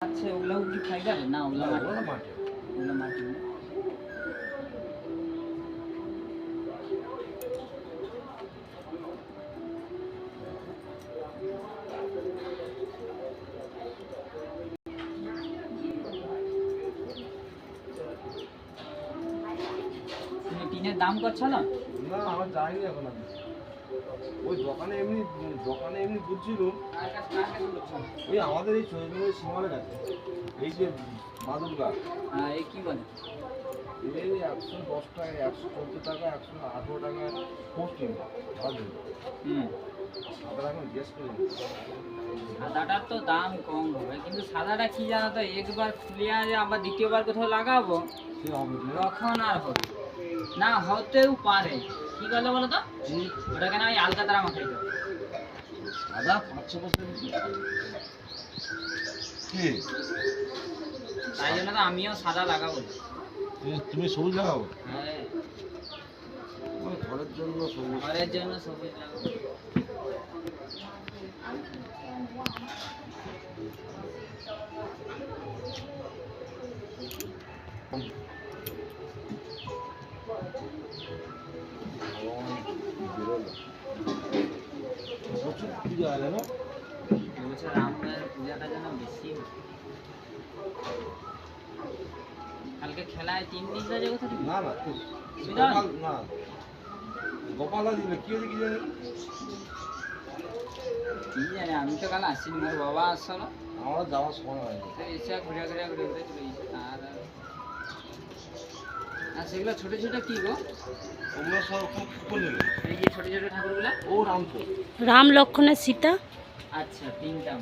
আচ্ছা ওগুলো কি ফাইবার না ওগুলো মাটি ওগুলো মাটি না? তুমি টিনের দাম করছো না? না আমার যাইনি এখন আমি ওই দোকানে এমনি বুঝছিলাম ওই আমাদের এই চৈতন্য সীমানের কাছে এই যে মাদুরগা হ্যাঁ এই কি বলে এই 110 টাকা 114 টাকা 118 টাকা পোস্টিং সাদা এখন গেস করে সাদাটার তো দাম কম হবে কিন্তু সাদাটা কি জানো তো একবার খুলে আবার দ্বিতীয়বার কোথাও লাগাবো সে হবে না তখন আর হবে না হতেও পারে কি করলে বলো তো ওটা কেন আমি আলকাতারা মাখাই দেবো সাদা 500% কি তাই জন্য তো আমিও সাদা লাগাবো তুমি সবুজ লাগাও হ্যাঁ ওই ঘরের জন্য সবুজ ঘরের জন্য সবুজ লাগাবো প্রচুর পূজা হয় না এবছর রামের পূজাটা যেন বেশি হয়। কালকে খেলায় 3 দিন বাজে কোথা থেকে না না বিধান? গোপাল না গোপালা দিলে কি হয়েছে কি জানি কি জানি আমি তো কাল আসিনি মোর বাবা আসলো আমরা যাওয়ার সময় হয়নি তো এসে ঘুরে ঘুরে চলে গেছে আর সেগুলো ছোট ছোট কি গো তোমরা সব কোন নেবে এই যে ছোট ছোট ঠাকুরগুলা ও রামপুর রাম লক্ষণের সীতা। আচ্ছা 3টা